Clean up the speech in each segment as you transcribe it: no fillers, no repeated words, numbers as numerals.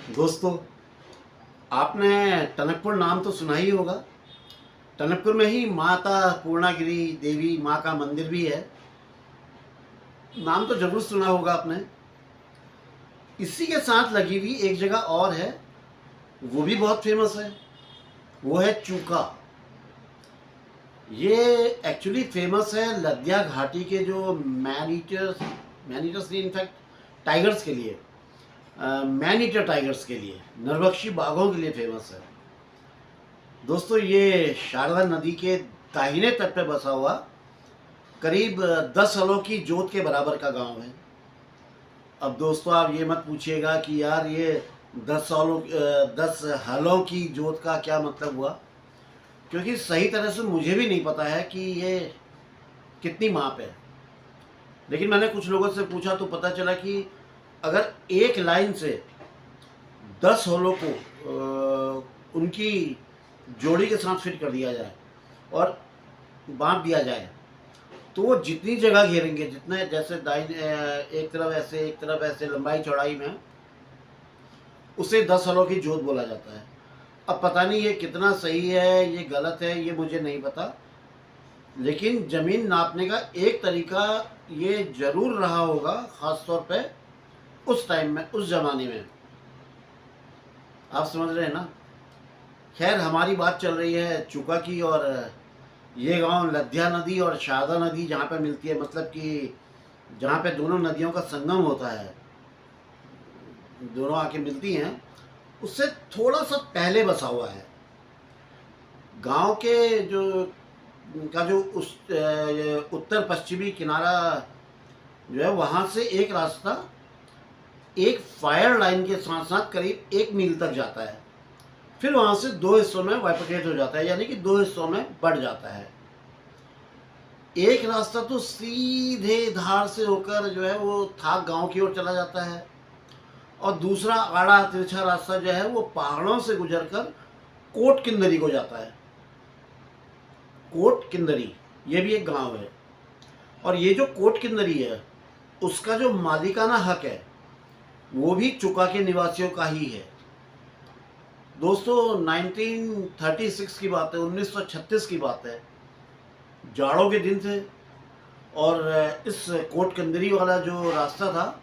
दोस्तों, आपने टनकपुर नाम तो सुना ही होगा। टनकपुर में ही माता पूर्णागिरी देवी माँ का मंदिर भी है। नाम तो जरूर सुना होगा आपने। इसी के साथ लगी हुई एक जगह और है, वो भी बहुत फेमस है। वो है चूका। ये एक्चुअली फेमस है लद्या घाटी के जो मैनीटर्स मैनीटर्स नहीं, इनफैक्ट टाइगर्स के लिए, मैन ईटर टाइगर्स के लिए, नरभक्षी बाघों के लिए फेमस है। दोस्तों, ये शारदा नदी के दाहिने तट पे बसा हुआ करीब 10 हलों की जोत के बराबर का गांव है। अब दोस्तों, आप ये मत पूछिएगा कि यार ये 10 हलों की जोत का क्या मतलब हुआ, क्योंकि सही तरह से मुझे भी नहीं पता है कि ये कितनी माप है। लेकिन मैंने कुछ लोगों से पूछा तो पता चला कि अगर एक लाइन से 10 हलों को उनकी जोड़ी के साथ फिट कर दिया जाए और बांध दिया जाए, तो वो जितनी जगह घेरेंगे, जितने जैसे दाइन एक तरफ ऐसे एक तरफ ऐसे लंबाई चौड़ाई में, उसे 10 हलों की जोत बोला जाता है। अब पता नहीं ये कितना सही है, ये गलत है, ये मुझे नहीं पता। लेकिन ज़मीन नापने का एक तरीका ये ज़रूर रहा होगा, ख़ास तौर पे उस टाइम में, उस ज़माने में। आप समझ रहे हैं ना। खैर, हमारी बात चल रही है चूका की, और ये गांव लद्या नदी और शारदा नदी जहाँ पे मिलती है, मतलब कि जहाँ पे दोनों नदियों का संगम होता है, दोनों आके मिलती हैं, उससे थोड़ा सा पहले बसा हुआ है। गांव के जो उस उत्तर पश्चिमी किनारा जो है, वहाँ से एक रास्ता एक फायर लाइन के साथ साथ करीब 1 मील तक जाता है। फिर वहाँ से 2 हिस्सों में वाइपरकेट हो जाता है, यानी कि 2 हिस्सों में बढ़ जाता है। एक रास्ता तो सीधे धार से होकर जो है वो थाक गांव की ओर चला जाता है, और दूसरा आड़ा तिरछा रास्ता जो है वो पहाड़ों से गुजरकर कोट किंदरी को जाता है। कोट किंदरी ये भी एक गांव है, और ये जो कोट किंदरी है उसका जो मालिकाना हक है वो भी चुका के निवासियों का ही है। दोस्तों, 1936 की बात है, 1936 की बात है। जाड़ों के दिन थे, और इस कोट कंदरी वाला जो रास्ता था,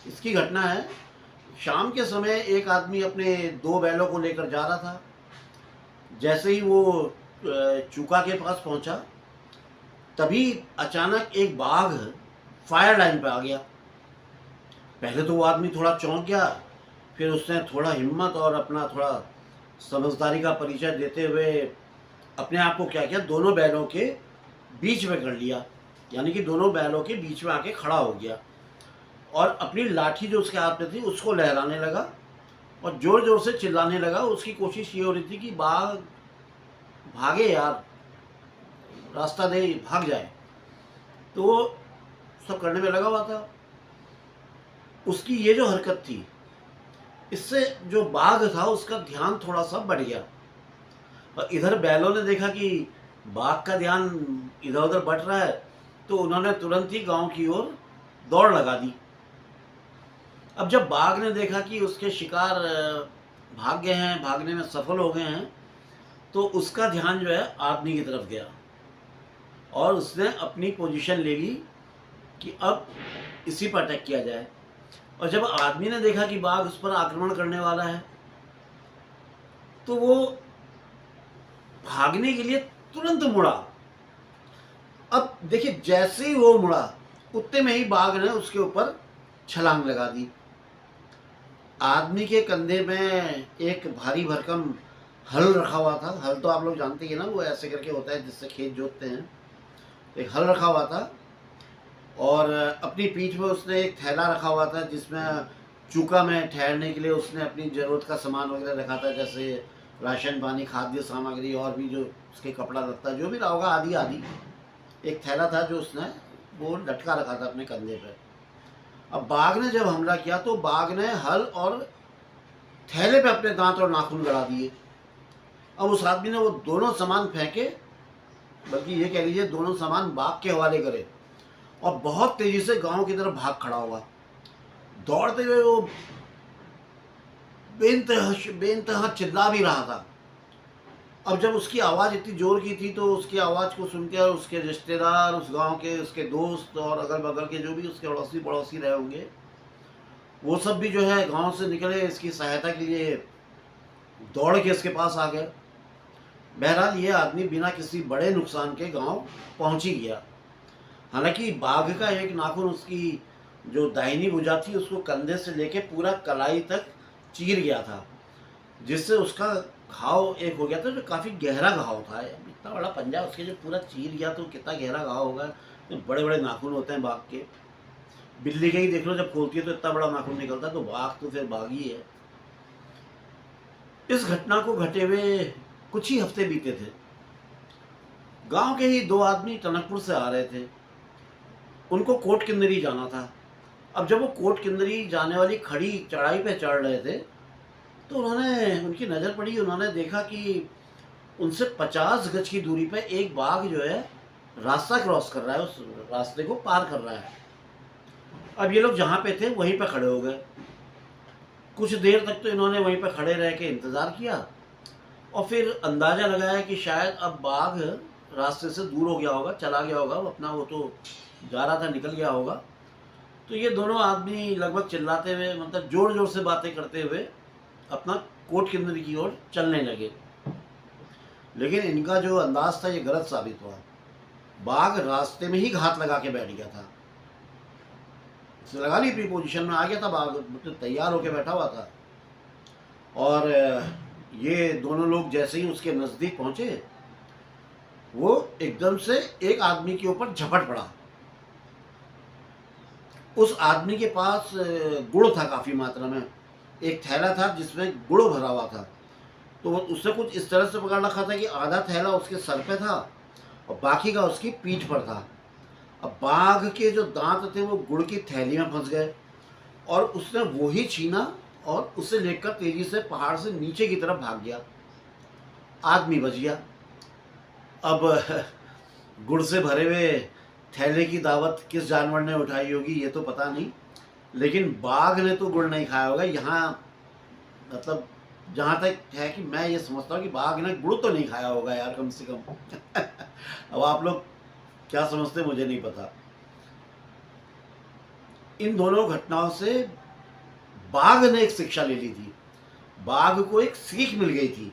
इसकी घटना है। शाम के समय एक आदमी अपने 2 बैलों को लेकर जा रहा था। जैसे ही वो चूका के पास पहुंचा, तभी अचानक एक बाघ फायर लाइन पे आ गया। पहले तो वो आदमी थोड़ा चौंक गया, फिर उसने थोड़ा हिम्मत और अपना थोड़ा समझदारी का परिचय देते हुए अपने आप को क्या किया, दोनों बैलों के बीच में कर लिया, यानी कि दोनों बैलों के बीच में आके खड़ा हो गया, और अपनी लाठी जो उसके हाथ में थी उसको लहराने लगा, और जोर जोर से चिल्लाने लगा। उसकी कोशिश ये हो रही थी कि बाघ भागे यार, रास्ता दे, भाग जाए। तो वो सब करने में लगा हुआ था। उसकी ये जो हरकत थी, इससे जो बाघ था उसका ध्यान थोड़ा सा बढ़ गया, और इधर बैलों ने देखा कि बाघ का ध्यान इधर उधर बढ़ रहा है, तो उन्होंने तुरंत ही गांव की ओर दौड़ लगा दी। अब जब बाघ ने देखा कि उसके शिकार भाग गए हैं, भागने में सफल हो गए हैं, तो उसका ध्यान जो है आदमी की तरफ गया, और उसने अपनी पोजीशन ले ली कि अब इसी पर अटैक किया जाए। और जब आदमी ने देखा कि बाघ उस पर आक्रमण करने वाला है, तो वो भागने के लिए तुरंत मुड़ा। अब देखिए, जैसे ही वो मुड़ा, उतने में ही बाघ ने उसके ऊपर छलांग लगा दी। आदमी के कंधे में एक भारी भरकम हल रखा हुआ था। हल तो आप लोग जानते ही ना, वो ऐसे करके होता है जिससे खेत जोतते हैं। एक हल रखा हुआ था, और अपनी पीठ में उसने एक थैला रखा हुआ था, जिसमें चूका में ठहरने के लिए उसने अपनी ज़रूरत का सामान वगैरह रखा था, जैसे राशन पानी, खाद्य सामग्री, और भी जो उसके कपड़ा लगता जो भी रहा होगा, आदि आदि। एक थैला था जो उसने वो लटका रखा था अपने कंधे पर। अब बाघ ने जब हमला किया, तो बाघ ने हल और थैले पे अपने दांत और नाखून गड़ा दिए। अब उस आदमी ने वो दोनों सामान फेंके, बल्कि ये कह लीजिए दोनों सामान बाघ के हवाले करे, और बहुत तेजी से गांव की तरफ भाग खड़ा हुआ। दौड़ते हुए वो बेइंतहा चिल्ला भी रहा था। अब जब उसकी आवाज़ इतनी जोर की थी तो उसकी आवाज़ को सुनकर उसके रिश्तेदार, उस गांव के उसके दोस्त और अगल बगल के जो भी उसके अड़ोसी पड़ोसी रहे होंगे, वो सब भी जो है गांव से निकले इसकी सहायता के लिए, दौड़ के इसके पास आ गए। बहरहाल ये आदमी बिना किसी बड़े नुकसान के गांव पहुंच ही गया। हालांकि बाघ का एक नाखून उसकी जो दाहिनी भुजा थी उसको कंधे से लेके पूरा कलाई तक चीर गया था, जिससे उसका घाव एक हो गया था जो काफ़ी गहरा घाव था। इतना बड़ा पंजा उसके जो पूरा चीर गया तो कितना गहरा घाव होगा। तो बड़े बड़े नाखून होते हैं बाघ के, बिल्ली के ही देख लो जब खोलती है तो इतना बड़ा नाखून निकलता है, तो बाघ तो फिर बाघ ही है। इस घटना को घटे हुए कुछ ही हफ्ते बीते थे। गांव के ही दो आदमी टनकपुर से आ रहे थे, उनको कोट किन्नरी जाना था। अब जब वो कोट किन्नरी जाने वाली खड़ी चढ़ाई पे चढ़ रहे थे तो उन्होंने उनकी नज़र पड़ी, उन्होंने देखा कि उनसे 50 गज की दूरी पे एक बाघ जो है रास्ता क्रॉस कर रहा है, उस रास्ते को पार कर रहा है। अब ये लोग जहाँ पे थे वहीं पे खड़े हो गए। कुछ देर तक तो इन्होंने वहीं पे खड़े रह के इंतज़ार किया और फिर अंदाज़ा लगाया कि शायद अब बाघ रास्ते से दूर हो गया होगा, चला गया होगा, वो अपना वो तो जा रहा था, निकल गया होगा। तो ये दोनों आदमी लगभग चिल्लाते हुए, मतलब ज़ोर ज़ोर से बातें करते हुए अपना कोट किन्नरी की ओर चलने लगे। लेकिन इनका जो अंदाज था ये गलत साबित हुआ। बाघ रास्ते में ही घात लगा के बैठ गया था, लगा ली, प्री पोजीशन में आ गया था बाघ, तो तैयार होके बैठा हुआ था। और ये दोनों लोग जैसे ही उसके नज़दीक पहुंचे वो एकदम से एक आदमी के ऊपर झपट पड़ा। उस आदमी के पास गुड़ था काफ़ी मात्रा में, एक थैला था जिसमें गुड़ भरा हुआ था। तो उसने कुछ इस तरह से पकड़ रखा था कि आधा थैला उसके सर पे था और बाकी का उसकी पीठ पर था। अब बाघ के जो दांत थे वो गुड़ की थैली में फंस गए और उसने वो ही छीना और उसे लेकर तेजी से पहाड़ से नीचे की तरफ भाग गया। आदमी बच गया। अब गुड़ से भरे हुए थैले की दावत किस जानवर ने उठाई होगी ये तो पता नहीं, लेकिन बाघ ने तो गुड़ नहीं खाया होगा। यहाँ मतलब जहाँ तक है कि मैं ये समझता हूँ कि बाघ ने गुड़ तो नहीं खाया होगा यार, कम से कम। अब आप लोग क्या समझते मुझे नहीं पता। इन दोनों घटनाओं से बाघ ने एक शिक्षा ले ली थी, बाघ को एक सीख मिल गई थी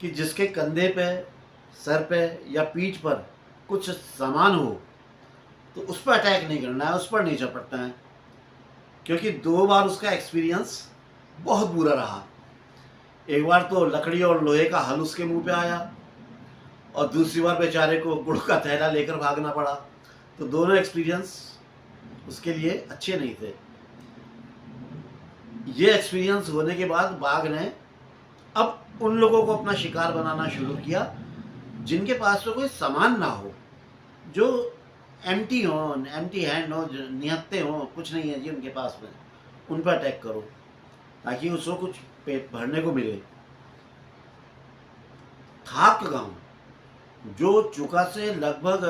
कि जिसके कंधे पे, सर पे या पीठ पर कुछ सामान हो तो उस पर अटैक नहीं करना है, उस पर नहीं झपटना है। क्योंकि 2 बार उसका एक्सपीरियंस बहुत बुरा रहा। एक बार तो लकड़ी और लोहे का हल उसके मुंह पे आया और दूसरी बार बेचारे को गुड़ का थैला लेकर भागना पड़ा। तो दोनों एक्सपीरियंस उसके लिए अच्छे नहीं थे। ये एक्सपीरियंस होने के बाद बाघ ने अब उन लोगों को अपना शिकार बनाना शुरू किया जिनके पास तो कोई सामान ना हो, जो एम्प्टी हैंड हो, जो निहत्ते हो, कुछ नहीं है जी उनके पास में, उन पर अटैक करो ताकि उसको कुछ पेट भरने को मिले। थाक गांव जो चुका से लगभग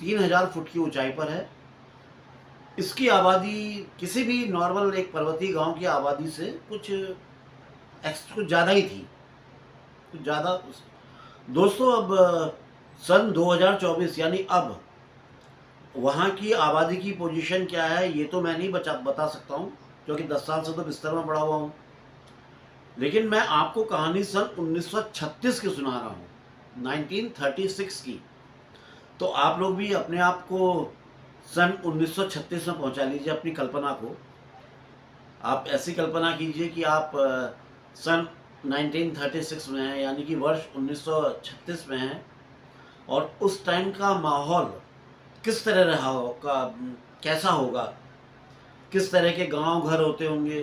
3000 फुट की ऊंचाई पर है, इसकी आबादी किसी भी नॉर्मल एक पर्वतीय गांव की आबादी से कुछ ज़्यादा ही थी, कुछ ज़्यादा। दोस्तों अब सन 2024 यानी अब वहाँ की आबादी की पोजीशन क्या है ये तो मैं नहीं बता सकता हूँ, क्योंकि 10 साल से तो बिस्तर में पड़ा हुआ हूँ। लेकिन मैं आपको कहानी सन 1936 की सुना रहा हूँ, 1936 की। तो आप लोग भी अपने आप को सन 1936 में पहुँचा लीजिए, अपनी कल्पना को। आप ऐसी कल्पना कीजिए कि आप सन 1936 में हैं, यानी कि वर्ष 1936 में हैं, और उस टाइम का माहौल किस तरह रहा होगा, कैसा होगा, किस तरह के गांव घर होते होंगे,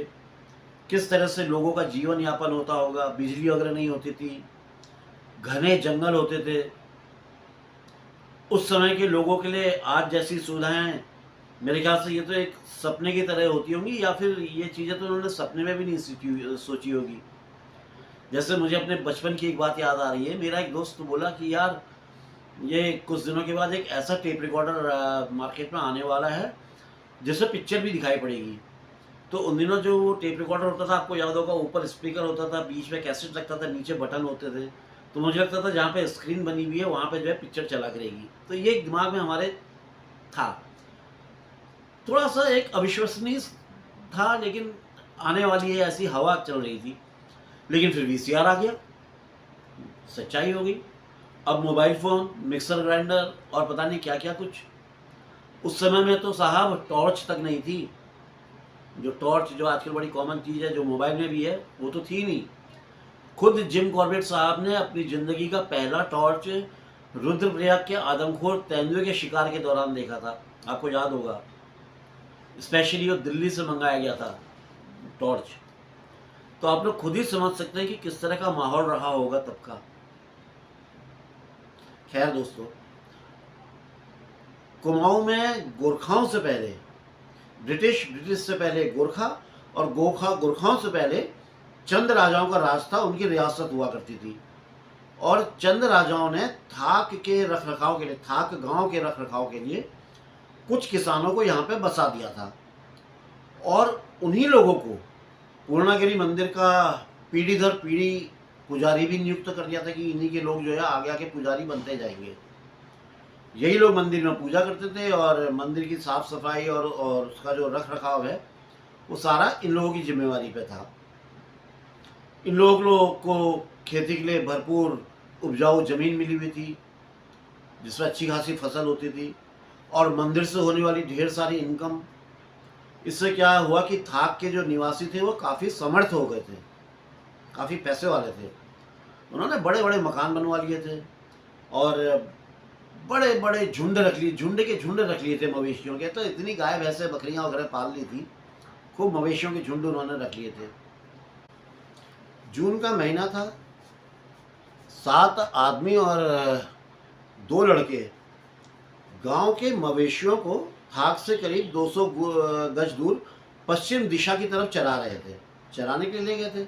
किस तरह से लोगों का जीवन यापन होता होगा। बिजली वगैरह नहीं होती थी, घने जंगल होते थे। उस समय के लोगों के लिए आज जैसी सुविधाएं मेरे ख्याल से ये तो एक सपने की तरह होती होंगी, या फिर ये चीज़ें तो उन्होंने सपने में भी नहीं सोची होगी। जैसे मुझे अपने बचपन की एक बात याद आ रही है। मेरा एक दोस्त बोला कि यार ये कुछ दिनों के बाद एक ऐसा टेप रिकॉर्डर मार्केट में आने वाला है जिससे पिक्चर भी दिखाई पड़ेगी। तो उन दिनों जो वो टेप रिकॉर्डर होता था, आपको याद होगा, ऊपर स्पीकर होता था, बीच में कैसेट लगता था, नीचे बटन होते थे। तो मुझे लगता था जहाँ पे स्क्रीन बनी हुई है वहाँ पे जो है पिक्चर चला करेगी। तो ये दिमाग में हमारे था। थोड़ा सा एक अविश्वसनीय था, लेकिन आने वाली है ऐसी हवा चल रही थी। लेकिन फिर वीसीआर आ गया, सच्चाई हो गई। अब मोबाइल फ़ोन, मिक्सर ग्राइंडर और पता नहीं क्या क्या कुछ। उस समय में तो साहब टॉर्च तक नहीं थी। जो टॉर्च जो आजकल बड़ी कॉमन चीज़ है, जो मोबाइल में भी है, वो तो थी नहीं। खुद जिम कॉर्बेट साहब ने अपनी ज़िंदगी का पहला टॉर्च रुद्रप्रयाग के आदमखोर तेंदुए के शिकार के दौरान देखा था, आपको याद होगा। स्पेशली वो दिल्ली से मंगाया गया था टॉर्च। तो आप लोग खुद ही समझ सकते हैं कि किस तरह का माहौल रहा होगा तब का। खैर दोस्तों, कुमाऊं में गोरखाओं से पहले ब्रिटिश से पहले गोरखा, और गोरखाओं से पहले चंद राजाओं का राज था। उनकी रियासत हुआ करती थी, और चंद राजाओं ने थाक के रखरखाव के लिए, थाक गांव के रखरखाव के लिए कुछ किसानों को यहाँ पे बसा दिया था। और उन्हीं लोगों को पूर्णागिरि मंदिर का पीढ़ी दर पीढ़ी पुजारी भी नियुक्त कर दिया था कि इन्हीं के लोग जो है आगे आके पुजारी बनते जाएंगे। यही लोग मंदिर में पूजा करते थे, और मंदिर की साफ सफाई और उसका जो रख रखाव है वो सारा इन लोगों की जिम्मेवारी पे था। इन लोगों को खेती के लिए भरपूर उपजाऊ ज़मीन मिली हुई थी, जिसमें अच्छी खासी फसल होती थी, और मंदिर से होने वाली ढेर सारी इनकम। इससे क्या हुआ कि थाक के जो निवासी थे वो काफ़ी समर्थ हो गए थे, काफ़ी पैसे वाले थे। उन्होंने बड़े बड़े मकान बनवा लिए थे, और बड़े बड़े झुंड रख लिए, झुंड के झुंड रख लिए थे मवेशियों के। तो इतनी गाय भैंसे बकरियां वगैरह पाल ली थी, खूब मवेशियों के झुंड उन्होंने रख लिए थे। जून का महीना था, 7 आदमी और 2 लड़के गांव के मवेशियों को थाक से करीब 200 गज दूर पश्चिम दिशा की तरफ चरा रहे थे, चराने के लिए गए थे।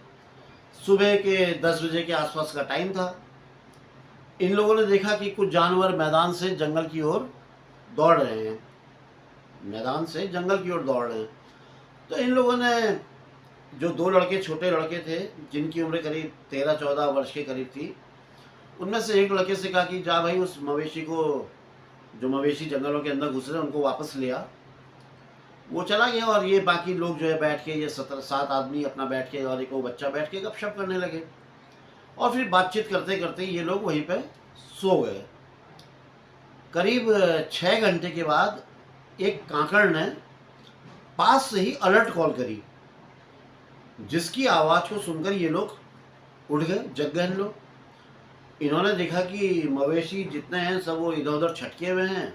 सुबह के 10 बजे के आसपास का टाइम था। इन लोगों ने देखा कि कुछ जानवर मैदान से जंगल की ओर दौड़ रहे हैं, मैदान से जंगल की ओर दौड़ रहे हैं। तो इन लोगों ने, जो 2 लड़के छोटे लड़के थे जिनकी उम्र करीब 13-14 वर्ष के करीब थी, उनमें से एक लड़के से कहा कि जा भाई उस मवेशी को, जो मवेशी जंगलों के अंदर घुस रहे हैं, उनको वापस ले आ। वो चला गया, और ये बाकी लोग जो है बैठ के, ये 7 आदमी अपना बैठ के और एक वो बच्चा बैठ के गपशप करने लगे। और फिर बातचीत करते करते ये लोग वहीं पे सो गए। करीब 6 घंटे के बाद एक कांकड़ ने पास से ही अलर्ट कॉल करी, जिसकी आवाज़ को सुनकर ये लोग उठ गए, जग गए। लोग इन्होंने देखा कि मवेशी जितने हैं सब वो इधर उधर छटके हुए हैं।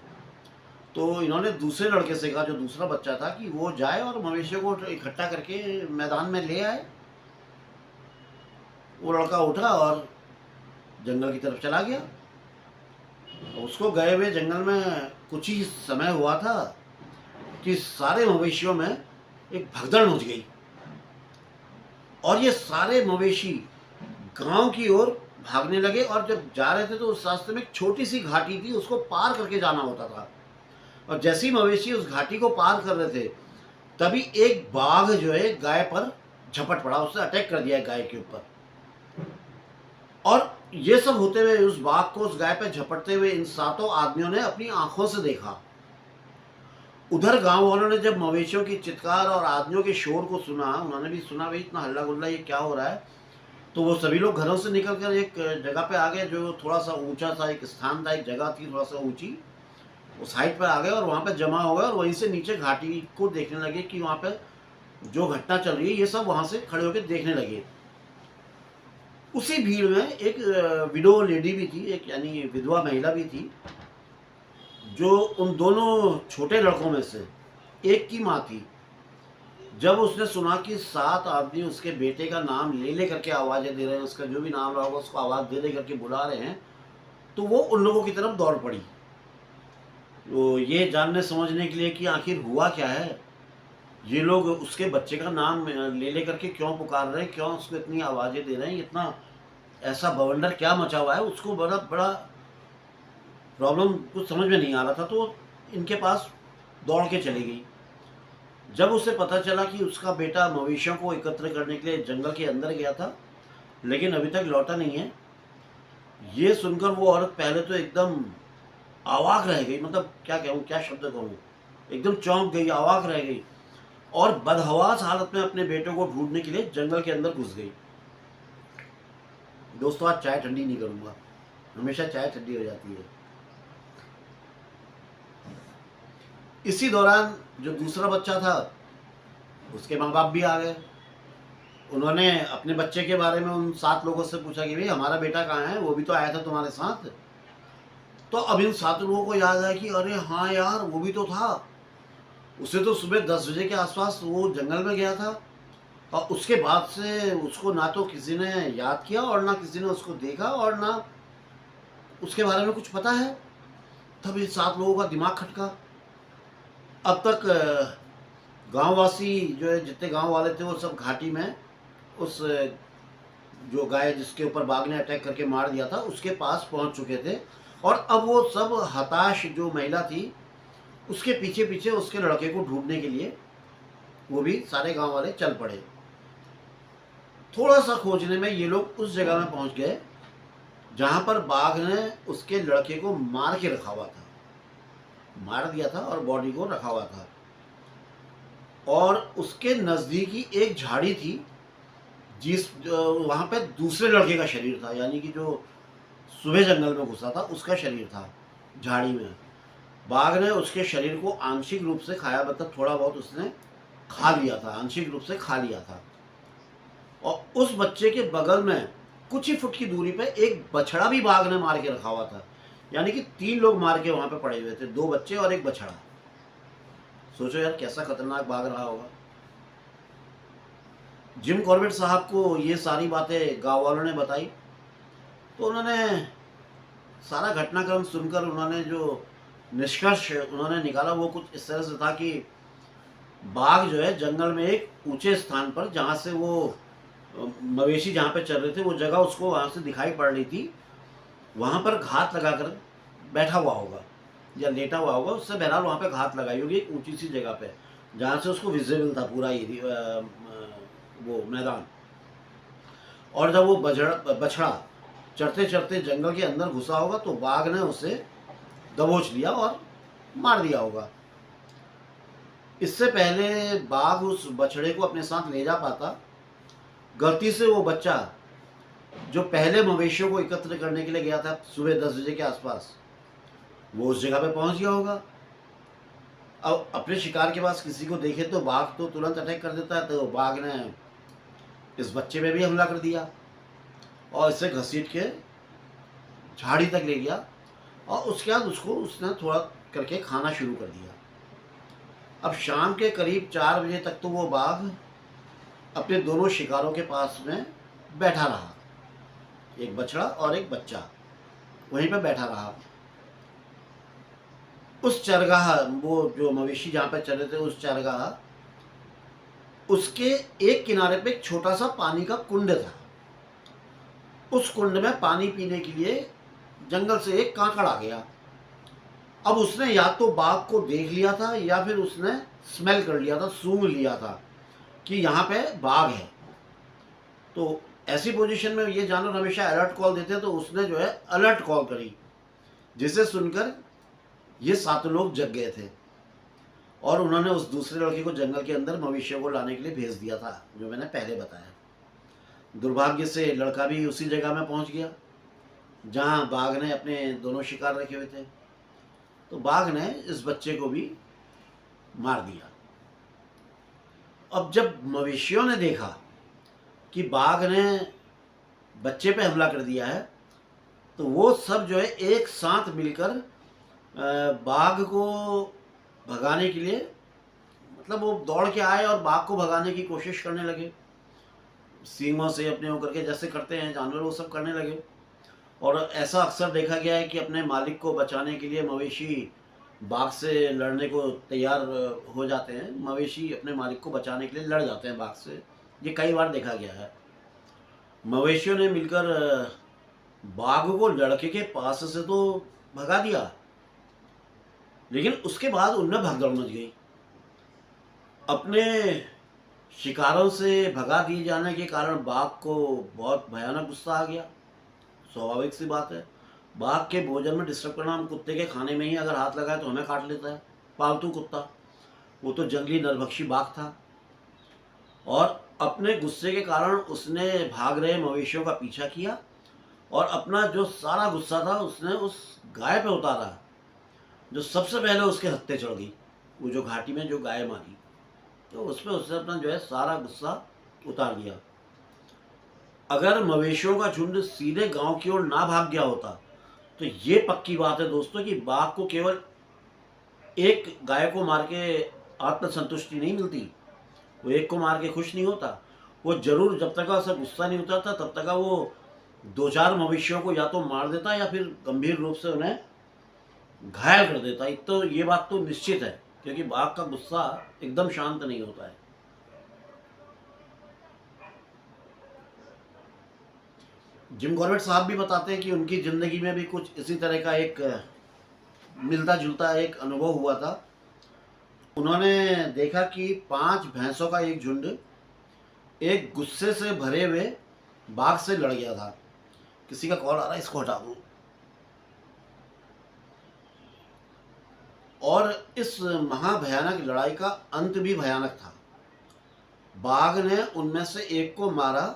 तो इन्होंने दूसरे लड़के से कहा, जो दूसरा बच्चा था, कि वो जाए और मवेशियों को इकट्ठा करके मैदान में ले आए। वो लड़का उठा और जंगल की तरफ चला गया। उसको गए हुए जंगल में कुछ ही समय हुआ था कि सारे मवेशियों में एक भगदड़ मच गई, और ये सारे मवेशी गांव की ओर भागने लगे। और जब जा रहे थे तो उस रास्ते में एक छोटी सी घाटी थी, उसको पार करके जाना होता था। और जैसे ही मवेशी उस घाटी को पार कर रहे थे, तभी एक बाघ जो है गाय पर झपट पड़ा, उसने अटैक कर दिया गाय के ऊपर। और ये सब होते हुए, उस बाघ को उस गाय पर झपटते हुए इन 7 आदमियों ने अपनी आंखों से देखा। उधर गांव वालों ने जब मवेशियों की चित्कार और आदमियों के शोर को सुना, उन्होंने भी सुना भाई इतना हल्ला गुल्ला ये क्या हो रहा है। तो वो सभी लोग घरों से निकलकर एक जगह पे आ गए, जो थोड़ा सा ऊंचा सा एक स्थान था, एक जगह थी थोड़ा सा ऊंची, उस हाइट पर आ गए और वहाँ पे जमा हो गए। और वहीं से नीचे घाटी को देखने लगे कि वहाँ पे जो घटना चल रही है, ये सब वहाँ से खड़े होकर देखने लगे। उसी भीड़ में एक विडो लेडी भी थी, एक यानी विधवा महिला भी थी, जो उन दोनों छोटे लड़कों में से एक की माँ थी। जब उसने सुना कि 7 आदमी उसके बेटे का नाम ले ले करके आवाज़ें दे रहे हैं, उसका जो भी नाम रहा होगा उसको आवाज़ दे दे करके बुला रहे हैं, तो वो उन लोगों की तरफ दौड़ पड़ी, तो ये जानने समझने के लिए कि आखिर हुआ क्या है, ये लोग उसके बच्चे का नाम ले ले करके क्यों पुकार रहे हैं, क्यों उसको इतनी आवाज़ें दे रहे हैं, इतना ऐसा बवंडर क्या मचा हुआ है। उसको बड़ा बड़ा प्रॉब्लम कुछ समझ में नहीं आ रहा था, तो इनके पास दौड़ के चली गई। जब उसे पता चला कि उसका बेटा मवेशियों को एकत्र करने के लिए जंगल के अंदर गया था लेकिन अभी तक लौटा नहीं है, ये सुनकर वो औरत पहले तो एकदम अवाक रह गई। मतलब क्या कहूँ, क्या शब्द कहूँ, एकदम चौंक गई, अवाक रह गई और बदहवास हालत में अपने बेटे को ढूंढने के लिए जंगल के अंदर घुस गई। दोस्तों, आज चाय ठंडी नहीं करूँगा, हमेशा चाय ठंडी हो जाती है। इसी दौरान जो दूसरा बच्चा था उसके माँ बाप भी आ गए। उन्होंने अपने बच्चे के बारे में उन 7 लोगों से पूछा कि भाई हमारा बेटा कहाँ है, वो भी तो आया था तुम्हारे साथ। तो अब इन 7 लोगों को याद आया कि अरे हाँ यार, वो भी तो था। उसे तो सुबह 10 बजे के आसपास वो जंगल में गया था और उसके बाद से उसको ना तो किसी ने याद किया और ना किसी ने उसको देखा और ना उसके बारे में कुछ पता है। तब इन 7 लोगों का दिमाग खटका। अब तक गांववासी जो है, जितने गांव वाले थे, वो सब घाटी में उस जो गाय जिसके ऊपर बाघ ने अटैक करके मार दिया था उसके पास पहुंच चुके थे और अब वो सब हताश जो महिला थी उसके पीछे पीछे उसके लड़के को ढूंढने के लिए वो भी सारे गांव वाले चल पड़े। थोड़ा सा खोजने में ये लोग उस जगह में पहुंच गए जहां पर बाघ ने उसके लड़के को मार के रखा हुआ था, मार दिया था और बॉडी को रखा हुआ था। और उसके नज़दीकी एक झाड़ी थी जिस वहाँ पे दूसरे लड़के का शरीर था, यानी कि जो सुबह जंगल में घुसा था उसका शरीर था झाड़ी में। बाघ ने उसके शरीर को आंशिक रूप से खाया, मतलब थोड़ा बहुत उसने खा लिया था, आंशिक रूप से खा लिया था। और उस बच्चे के बगल में कुछ ही फुट की दूरी पे एक बछड़ा भी बाघ ने मार के रखा हुआ था, यानी कि 3 लोग मार के वहाँ पे पड़े हुए थे, 2 बच्चे और एक बछड़ा। सोचो यार, कैसा खतरनाक बाघ रहा होगा। जिम कॉर्बेट साहब को ये सारी बातें गांव वालों ने बताई तो उन्होंने सारा घटनाक्रम सुनकर उन्होंने जो निष्कर्ष उन्होंने निकाला वो कुछ इस तरह से था कि बाघ जो है जंगल में एक ऊंचे स्थान पर, जहाँ से वो मवेशी जहाँ पे चल रहे थे वो जगह उसको वहाँ से दिखाई पड़ रही थी, वहाँ पर घात लगाकर बैठा हुआ होगा या लेटा हुआ होगा। उससे बहरहाल वहाँ पे घात लगाई होगी एक ऊंची सी जगह पे जहाँ से उसको विजिबल था पूरा वो मैदान। और जब वो बछड़ा चढ़ते चढ़ते जंगल के अंदर घुसा होगा तो बाघ ने उसे दबोच लिया और मार दिया होगा। इससे पहले बाघ उस बछड़े को अपने साथ ले जा पाता, गलती से वो बच्चा जो पहले मवेशियों को एकत्र करने के लिए गया था सुबह 10 बजे के आसपास, वो उस जगह पे पहुंच गया होगा। अब अपने शिकार के पास किसी को देखे तो बाघ तो तुरंत अटैक कर देता है, तो बाघ ने इस बच्चे पे भी हमला कर दिया और इसे घसीट के झाड़ी तक ले गया और उसके बाद उसने थोड़ा करके खाना शुरू कर दिया। अब शाम के करीब 4 बजे तक तो वो बाघ अपने दोनों शिकारों के पास में बैठा रहा, एक बछड़ा और एक बच्चा वहीं पे बैठा रहा। उस चरगाह, वो जो मवेशी जहाँ पे चल रहे थे उस चरगाह, उसके एक किनारे पे एक छोटा सा पानी का कुंड था। उस कुंड में पानी पीने के लिए जंगल से एक कांकड़ आ गया। अब उसने या तो बाघ को देख लिया था या फिर उसने स्मेल कर लिया था, सूंघ लिया था कि यहाँ पे बाघ है। तो ऐसी पोजीशन में ये जानवर हमेशा अलर्ट कॉल देते हैं, तो उसने जो है अलर्ट कॉल करी, जिसे सुनकर ये 7 लोग जग गए थे और उन्होंने उस दूसरे लड़के को जंगल के अंदर मवेशियों को लाने के लिए भेज दिया था, जो मैंने पहले बताया। दुर्भाग्य से लड़का भी उसी जगह में पहुंच गया जहां बाघ ने अपने दोनों शिकार रखे हुए थे। तो बाघ ने इस बच्चे को भी मार दिया। अब जब मवेशियों ने देखा कि बाघ ने बच्चे पे हमला कर दिया है तो वो सब जो है एक साथ मिलकर बाघ को भगाने के लिए, मतलब वो दौड़ के आए और बाघ को भगाने की कोशिश करने लगे, सींगों से अपने वो करके जैसे करते हैं जानवर, वो सब करने लगे। और ऐसा अक्सर देखा गया है कि अपने मालिक को बचाने के लिए मवेशी बाघ से लड़ने को तैयार हो जाते हैं, मवेशी अपने मालिक को बचाने के लिए लड़ जाते हैं बाघ से, ये कई बार देखा गया है। मवेशियों ने मिलकर बाघ को लड़के के पास से तो भगा दिया, लेकिन उसके बाद उनमें भगदड़ मच गई अपने शिकारों से भगा दिए जाने के कारण बाघ को बहुत भयानक गुस्सा आ गया। स्वाभाविक सी बात है, बाघ के भोजन में डिस्टर्ब करना, हम कुत्ते के खाने में ही अगर हाथ लगाए तो हमें काट लेता है, पालतू कुत्ता। वो तो जंगली नरभक्षी बाघ था और अपने गुस्से के कारण उसने भाग रहे मवेशियों का पीछा किया और अपना जो सारा गुस्सा था उसने उस गाय पे उतारा जो सबसे पहले उसके हत्थे चढ़ गई। वो जो घाटी में जो गाय मारी, तो उस पर उसने अपना जो है सारा गुस्सा उतार दिया। अगर मवेशियों का झुंड सीधे गांव की ओर ना भाग गया होता तो ये पक्की बात है दोस्तों कि बाघ को केवल एक गाय को मार के आत्मसंतुष्टि नहीं मिलती, वो एक को मार के खुश नहीं होता। वो जरूर जब तक उसका गुस्सा नहीं उतरता तब तक वो दो चार मवेशियों को या तो मार देता या फिर गंभीर रूप से उन्हें घायल कर देता। तो ये बात तो निश्चित है, क्योंकि बाघ का गुस्सा एकदम शांत नहीं होता है। जिम कॉर्बेट साहब भी बताते हैं कि उनकी ज़िंदगी में भी कुछ इसी तरह का एक मिलता जुलता एक अनुभव हुआ था। उन्होंने देखा कि 5 भैंसों का एक झुंड एक गुस्से से भरे हुए बाघ से लड़ गया था। किसी का कॉल आ रहा है, इसको हटा दूं। और इस महाभयानक लड़ाई का अंत भी भयानक था। बाघ ने उनमें से एक को मारा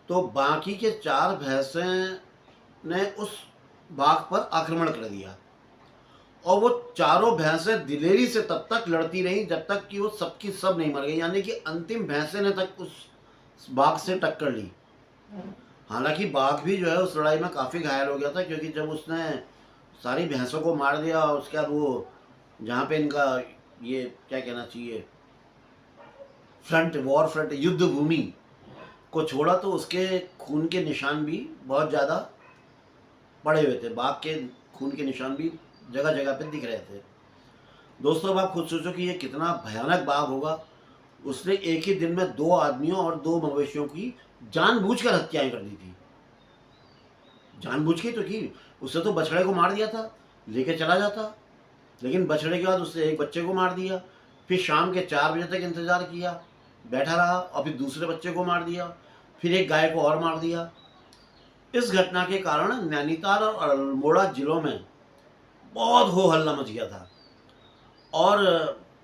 तो बाकी के 4 भैंसें ने उस बाघ पर आक्रमण कर दिया और वो चारों भैंसें दिलेरी से तब तक लड़ती रहीं जब तक कि वो सबकी सब नहीं मर गई, यानी कि अंतिम भैंसे ने तक उस बाघ से टक्कर ली। हालांकि बाघ भी जो है उस लड़ाई में काफ़ी घायल हो गया था, क्योंकि जब उसने सारी भैंसों को मार दिया और उसके बाद वो जहाँ पे इनका ये क्या कहना चाहिए फ्रंट, वॉर फ्रंट, युद्ध भूमि को छोड़ा तो उसके खून के निशान भी बहुत ज़्यादा पड़े हुए थे। बाघ के खून के निशान भी जगह जगह पे दिख रहे थे। दोस्तों अब आप खुद सोचो कि ये कितना भयानक बाघ होगा। उसने एक ही दिन में 2 आदमियों और 2 मवेशियों की जानबूझकर हत्याएं कर दी थी। जानबूझ के तो की, उससे तो बछड़े को मार दिया था, लेके चला जाता, लेकिन बछड़े के बाद उसने एक बच्चे को मार दिया। फिर शाम के 4 बजे तक इंतजार किया, बैठा रहा और फिर दूसरे बच्चे को मार दिया, फिर एक गाय को और मार दिया। इस घटना के कारण नैनीताल और अल्मोड़ा जिलों में बहुत हो हल्ला मच गया था और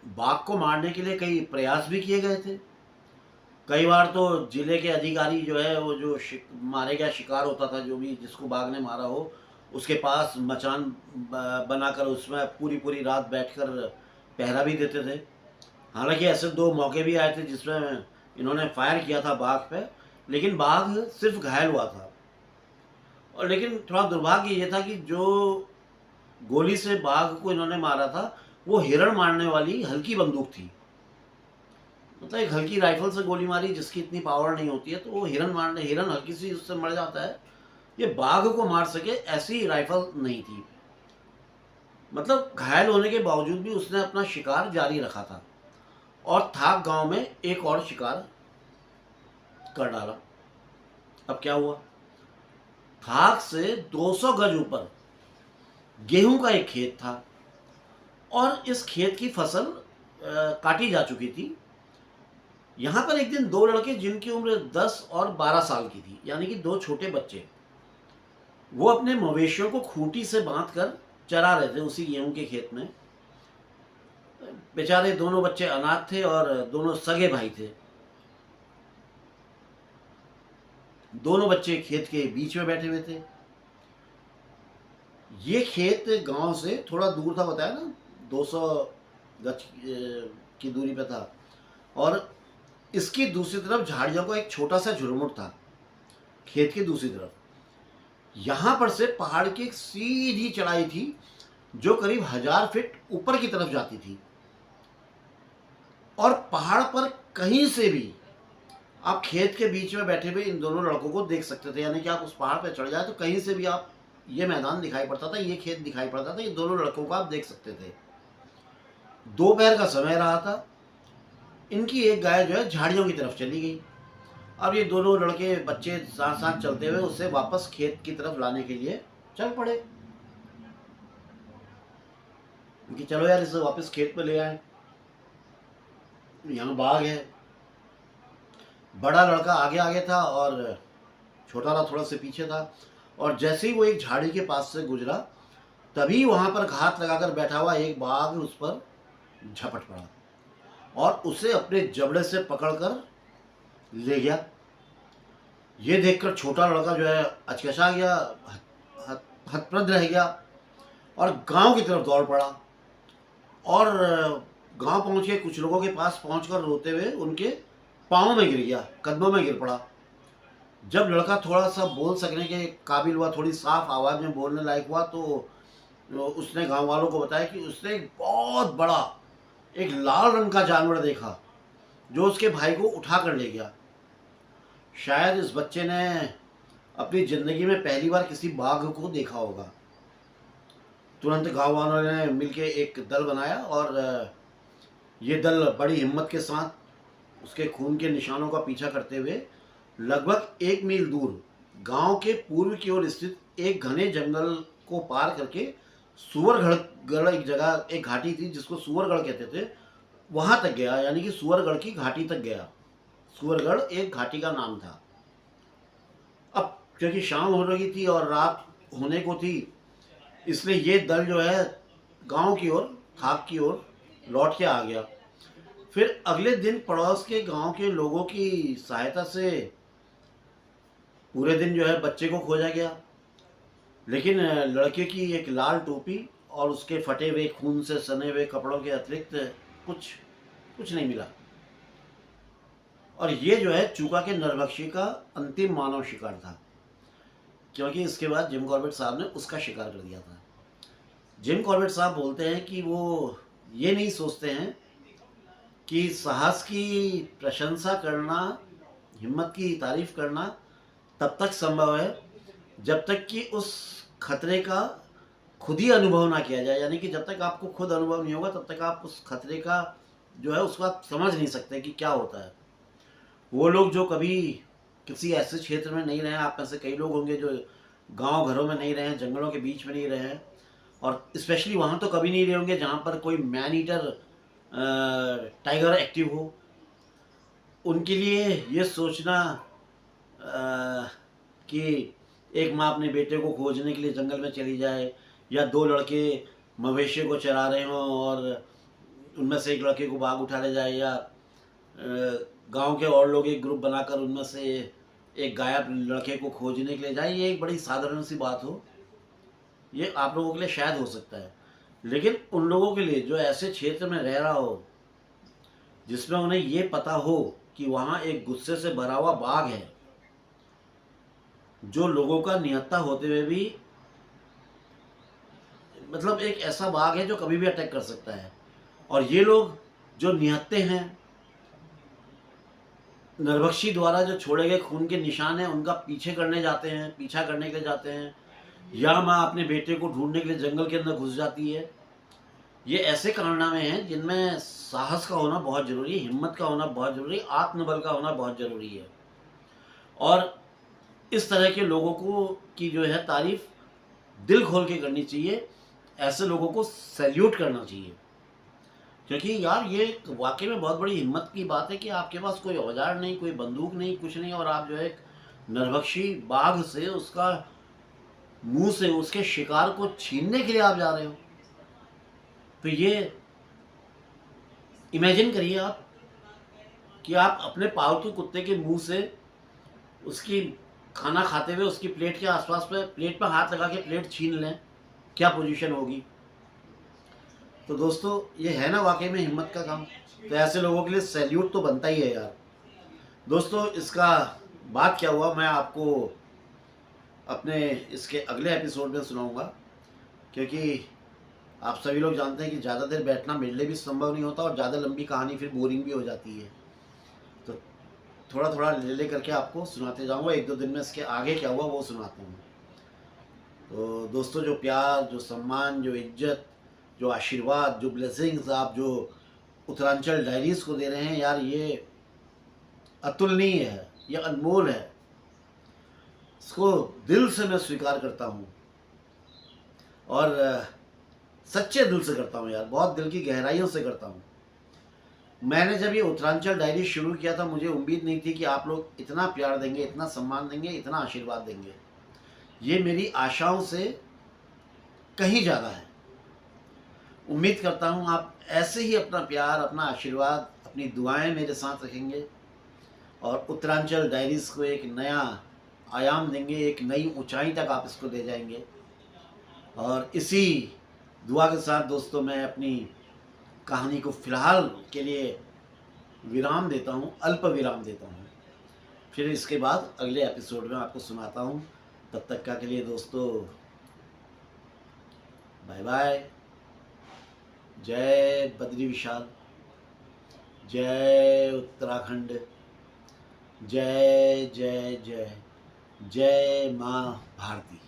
बाघ को मारने के लिए कई प्रयास भी किए गए थे। कई बार तो जिले के अधिकारी जो है वो जो मारे गया शिकार होता था, जो भी जिसको बाघ ने मारा हो, उसके पास मचान बनाकर उसमें पूरी पूरी रात बैठकर पहरा भी देते थे। हालांकि ऐसे 2 मौके भी आए थे जिसमें इन्होंने फायर किया था बाघ पे, लेकिन बाघ सिर्फ घायल हुआ था। और लेकिन थोड़ा दुर्भाग्य ये था कि जो गोली से बाघ को इन्होंने मारा था वो हिरण मारने वाली हल्की बंदूक थी। मतलब एक हल्की राइफल से गोली मारी जिसकी इतनी पावर नहीं होती है, तो वो हिरण हल्की सी उससे मर जाता है। ये बाघ को मार सके ऐसी राइफल नहीं थी। मतलब घायल होने के बावजूद भी उसने अपना शिकार जारी रखा था और थाक गांव में एक और शिकार कर डाला। अब क्या हुआ, थाक से 200 गज ऊपर गेहूं का एक खेत था और इस खेत की फसल काटी जा चुकी थी। यहाँ पर एक दिन 2 लड़के जिनकी उम्र 10 और 12 साल की थी, यानी कि 2 छोटे बच्चे, वो अपने मवेशियों को खूंटी से बांधकर चरा रहे थे उसी गेहूं के खेत में। बेचारे दोनों बच्चे अनाथ थे और दोनों सगे भाई थे। दोनों बच्चे खेत के बीच में बैठे हुए थे। ये खेत गांव से थोड़ा दूर था, बताया ना 200 गज की दूरी पे था और इसकी दूसरी तरफ झाड़ियों का एक छोटा सा झुरमुट था खेत की दूसरी तरफ। यहां पर से पहाड़ की एक सीधी चढ़ाई थी जो करीब 1000 फीट ऊपर की तरफ जाती थी और पहाड़ पर कहीं से भी आप खेत के बीच में बैठे हुए इन दोनों लड़कों को देख सकते थे। यानी कि आप उस पहाड़ पर चढ़ जाए तो कहीं से भी आप ये मैदान दिखाई पड़ता था, ये खेत दिखाई पड़ता था, ये दोनों लड़कों को आप देख सकते थे। दोपहर का समय रहा था। इनकी एक गाय जो है झाड़ियों की तरफ चली गई। अब ये दोनों लड़के बच्चे साथ साथ चलते हुए उसे वापस खेत की तरफ लाने के लिए चल पड़े कि चलो यार इसे वापस खेत पे ले आए। यहाँ बाग है। बड़ा लड़का आगे आगे था और छोटा वाला थोड़ा से पीछे था। और जैसे ही वो एक झाड़ी के पास से गुजरा, तभी वहाँ पर घात लगाकर बैठा हुआ एक बाघ उस पर झपट पड़ा और उसे अपने जबड़े से पकड़कर ले गया। ये देखकर छोटा लड़का जो है अचकचा गया, हतप्रभ रह गया और गांव की तरफ दौड़ पड़ा। और गांव पहुंच के कुछ लोगों के पास पहुंचकर रोते हुए उनके पाँव में गिर गया, कदमों में गिर पड़ा। जब लड़का थोड़ा सा बोल सकने के काबिल हुआ, थोड़ी साफ आवाज़ में बोलने लायक हुआ, तो उसने गांव वालों को बताया कि उसने एक बहुत बड़ा एक लाल रंग का जानवर देखा जो उसके भाई को उठा कर ले गया। शायद इस बच्चे ने अपनी ज़िंदगी में पहली बार किसी बाघ को देखा होगा। तुरंत गांव वालों ने मिलकर एक दल बनाया और ये दल बड़ी हिम्मत के साथ उसके खून के निशानों का पीछा करते हुए लगभग 1 मील दूर गांव के पूर्व की ओर स्थित एक घने जंगल को पार करके सुअरगढ़ एक जगह, एक घाटी थी जिसको सुअरगढ़ कहते थे, वहां तक गया। यानी कि सुअरगढ़ की घाटी तक गया। सुअरगढ़ एक घाटी का नाम था। अब क्योंकि शाम हो रही थी और रात होने को थी, इसलिए ये दल जो है गांव की ओर, खाक की ओर लौट के आ गया। फिर अगले दिन पड़ोस के गांव के लोगों की सहायता से पूरे दिन जो है बच्चे को खोजा गया, लेकिन लड़के की एक लाल टोपी और उसके फटे हुए खून से सने हुए कपड़ों के अतिरिक्त कुछ नहीं मिला। और ये जो है चूका के नरभक्षी का अंतिम मानव शिकार था, क्योंकि इसके बाद जिम कॉर्बेट साहब ने उसका शिकार कर दिया था। जिम कॉर्बेट साहब बोलते हैं कि वो ये नहीं सोचते हैं कि साहस की प्रशंसा करना, हिम्मत की तारीफ करना तब तक संभव है जब तक कि उस खतरे का खुद ही अनुभव ना किया जाए। यानी कि जब तक आपको खुद अनुभव नहीं होगा तब तक आप उस खतरे का जो है उसको आप समझ नहीं सकते कि क्या होता है। वो लोग जो कभी किसी ऐसे क्षेत्र में नहीं रहे हैं, आप में से कई लोग होंगे जो गांव घरों में नहीं रहे हैं, जंगलों के बीच में नहीं रहे हैं, और स्पेशली वहाँ तो कभी नहीं रहे होंगे जहाँ पर कोई मैन ईटर टाइगर एक्टिव हो। उनके लिए ये सोचना कि एक माँ अपने बेटे को खोजने के लिए जंगल में चली जाए, या 2 लड़के मवेशी को चरा रहे हों और उनमें से एक लड़के को बाघ उठा ले जाए, या गांव के और लोग एक ग्रुप बनाकर उनमें से एक गायब लड़के को खोजने के लिए जाए, ये एक बड़ी साधारण सी बात हो, ये आप लोगों के लिए शायद हो सकता है। लेकिन उन लोगों के लिए जो ऐसे क्षेत्र में रह रहा हो जिसमें उन्हें ये पता हो कि वहाँ एक गुस्से से भरा हुआ बाघ है जो लोगों का निहत्था होते हुए भी, मतलब एक ऐसा बाघ है जो कभी भी अटैक कर सकता है, और ये लोग जो निहत्ते हैं, नरभक्षी द्वारा जो छोड़े गए खून के निशान हैं उनका पीछा करने के लिए जाते हैं, या माँ अपने बेटे को ढूंढने के लिए जंगल के अंदर घुस जाती है। ये ऐसे कारनामे हैं जिनमें साहस का होना बहुत ज़रूरी है, हिम्मत का होना बहुत ज़रूरी है, आत्मबल का होना बहुत ज़रूरी है। और इस तरह के लोगों को की जो है तारीफ दिल खोल के करनी चाहिए, ऐसे लोगों को सैल्यूट करना चाहिए। क्योंकि यार ये वाकई में बहुत बड़ी हिम्मत की बात है कि आपके पास कोई औजार नहीं, कोई बंदूक नहीं, कुछ नहीं, और आप जो है नरभक्षी बाघ से, उसका मुंह से उसके शिकार को छीनने के लिए आप जा रहे हो। तो ये इमेजिन करिए आप कि आप अपने पालतू कुत्ते के मुंह से उसकी खाना खाते हुए उसकी प्लेट के आसपास पे प्लेट पर हाथ लगा के प्लेट छीन लें, क्या पोजीशन होगी। तो दोस्तों ये है ना वाकई में हिम्मत का काम। तो ऐसे लोगों के लिए सैल्यूट तो बनता ही है यार। दोस्तों इसका बात क्या हुआ मैं आपको अपने इसके अगले एपिसोड में सुनाऊंगा, क्योंकि आप सभी लोग जानते हैं कि ज़्यादा देर बैठना मेरे लिए भी संभव नहीं होता, और ज़्यादा लंबी कहानी फिर बोरिंग भी हो जाती है। तो थोड़ा थोड़ा ले करके आपको सुनाते जाऊंगा, 1-2 दिन में इसके आगे क्या हुआ वो सुनाता हूँ। तो दोस्तों जो प्यार, जो सम्मान, जो इज्जत, जो आशीर्वाद, जो ब्लेसिंग्स आप जो उत्तरांचल डायरीज़ को दे रहे हैं यार, ये अतुलनीय है, ये अनमोल है। इसको दिल से मैं स्वीकार करता हूँ, और सच्चे दिल से करता हूँ यार, बहुत दिल की गहराइयों से करता हूँ। मैंने जब ये उत्तरांचल डायरी शुरू किया था, मुझे उम्मीद नहीं थी कि आप लोग इतना प्यार देंगे, इतना सम्मान देंगे, इतना आशीर्वाद देंगे। ये मेरी आशाओं से कहीं ज़्यादा है। उम्मीद करता हूँ आप ऐसे ही अपना प्यार, अपना आशीर्वाद, अपनी दुआएं मेरे साथ रखेंगे और उत्तरांचल डायरीज़ को एक नया आयाम देंगे, एक नई ऊंचाई तक आप इसको ले जाएंगे। और इसी दुआ के साथ दोस्तों मैं अपनी कहानी को फ़िलहाल के लिए विराम देता हूँ, अल्प विराम देता हूँ। फिर इसके बाद अगले एपिसोड में आपको सुनाता हूँ। तब तक का के लिए दोस्तों बाय बाय। जय बद्री विशाल, जय उत्तराखंड, जय जय जय, जय माँ भारती।